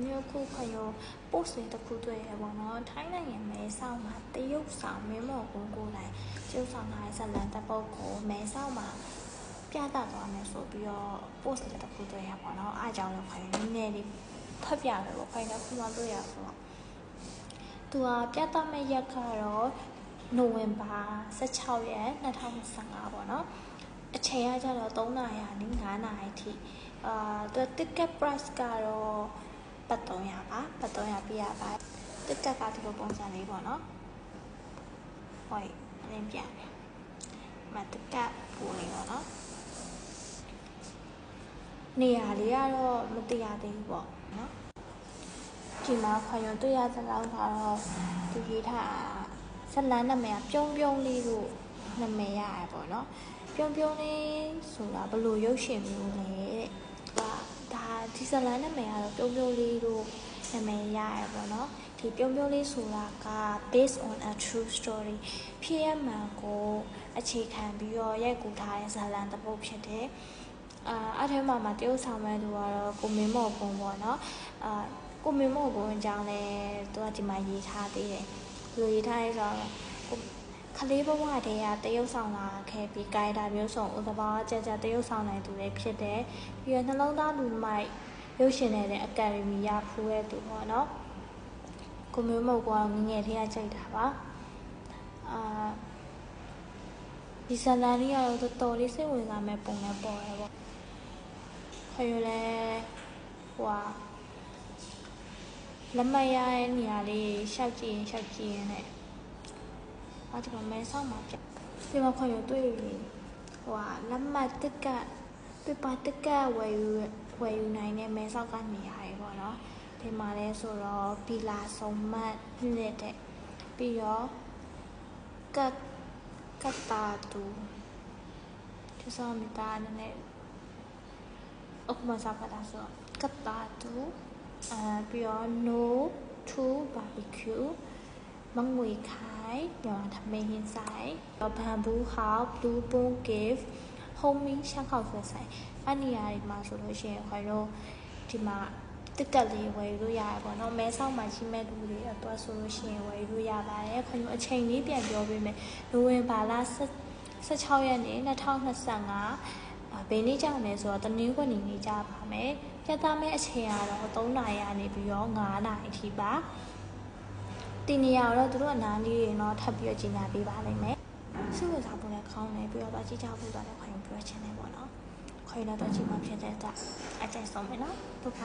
မျိုးခုခွင့်ရော post လေးတစ်ခုတွေ့ရပေါ့နော်ထိုင်းနိုင်ငံမဲဆောက်မှာတရုတ်ဆောင်မင်းမော်ကိုတိုင်းတရုတ်ဆောင်ထားတဲ့ဇလန်တပ်ပုတ်ကိုမဲဆောက်မှာပြသသွားမယ်ဆိုပြီးတော့ post လေးတစ်ခုတွေ့ရပေါ့နော်အားကြောင့်လည်းခွင့်နည်းနည်းလေးဖတ်ပြတယ်ပေါ့ခွင့်တော့ခုမှတွေ့ရဆိုတော့သူကပြသမယ့်ရက်ကတော့နိုဝင်ဘာ16ရက်2025ပေါ့နော်အချိန်ကကျတော့3နာရီနဲ့5နာရီထိသူ ticket price ကတော့ပတ်300ပါပတ်300ပြရပါ ticket ကဒီလိုပုံစံလေးပေါ့နော်ဟိုအရင်ပြမယ်မ ticket ပုံလေးပေါ့နော်နေရာလေးကတော့မသိရသေးဘူးပေါ့နော်ဒီမှာခွင့်ရတွေ့ရသလောက်ကတော့သူရေးထားဇလန်းနာမည်ကပြုံးပြုံးလေးလို့နာမည်ရရပေါ့နော်ပြုံးပြုံးလေးဆိုတာဘယ်လိုရုပ်ရှင်မျိုးလဲတဲ့ဒါဒီဇလန်းနာမည်ကတော့ပြုံးပြုံးလေးလို့နာမည်ရရပေါ့နော်ဒီပြုံးပြုံးလေးဆိုတာက based on a true story ဖြစ်ရမှန်ကိုအခြေခံပြီးတော့ရိုက်ကူးထားတဲ့ဇလန်းတစ်ပုဒ်ဖြစ်တယ်အဲ့ထဲမှာတရုတ်ဆောင်မဲ့သူကတော့ကိုမင်းမော်ကွန်ပေါ့နော်ကိုမင်းမော်ကွန်အကြောင်းလဲသူကဒီမှာရေးထားသေးတယ်လူရေးထားရဲဆိုတော့ခလေးဘဝတည်းကတရုတ်ဆောင်လာခဲ့ပြီးကိုင်တာမျိုးစုံဥဒဘာကြတရုတ်ဆောင်နိုင်သူလည်းဖြစ်တယ်ပြီးတော့နှလုံးသားလူမိုက်ရုပ်ရှင်တဲ့အကယ်ဒမီရဖူးတဲ့သူပေါ့နော်ကိုမင်းမော်ကွန်ကငယ်ထက်ကကြိုက်တာပါဒီဇလန်လေးကတော့တော်လေးစိတ်ဝင်စားမဲ့ပုံနဲ့ပေါ်တယ်ပေါ့ခွင့်ရလဲလက်မရတဲ့နေရာလေးရှောက်ကြည့်ရင်နဲ့ဒီမှာမဲဆောက်မှာပြဒီမှာခွင့်ရတွေ့လက်မတက်ကပြပတက်ကဝယ်ယူနိုင်တဲ့မဲဆောက်ကနေရာတွေပေါ့နော်ဒီမှာလဲဆိုတော့ဘီလာဆုံးမတ်နှစ်တဲ့ပြီးတော့ကတ်တာတူဒီဆောင်မတာနဲ့အခုမှစဖတ်တာဆိုကတ်တာတူပြီးတော့ no to barbecue မငွေခိုင်ညောထမင်းဟင်းဆိုင်ဘန်ဘူးဟောက် blue bone cave homing ရှမ်းခေါက်ဆွဲဆိုင်အဲ့နေရာတွေမှာဆိုလို့ရှိရင်ခွင်တို့ဒီမှာတစ်ကက်လေးဝယ်လို့ရရပေါ့နော်မဲဆောက်မှာရှိမဲ့လူတွေအတွက်ဆိုလို့ရှိရင်ဝယ်လို့ရပါတယ်ခွင်တို့အချိန်လေးပြန်ပြောပေးမယ်နိုဝင်ဘာလ16ရက်နေ့2025ဘယ်နေ့ကြောင့်လဲဆိုတော့တနင်္ဂနွေနေ့ကြပါမယ်ပြသမယ့်အချိန်ကတော့3နာရီကနေပြီးတော့5နာရီထိပါဒီနေရာတော့သူတို့အနားလေးတွေတော့ထပ်ပြီးတော့ကြီးညာပေးပါလိမ့်မယ်စုဝေစားဖို့လည်းခေါင်းနေပြီးတော့ကြည့်ကြဖို့တော့လည်းခွင့်ပြုချင်တယ်ပေါ့နော်ခွင့်တော့ကြည့်မှဖြစ်တဲ့အတွက်အကျဉ်းဆုံးပဲနော်ဒုက္ခ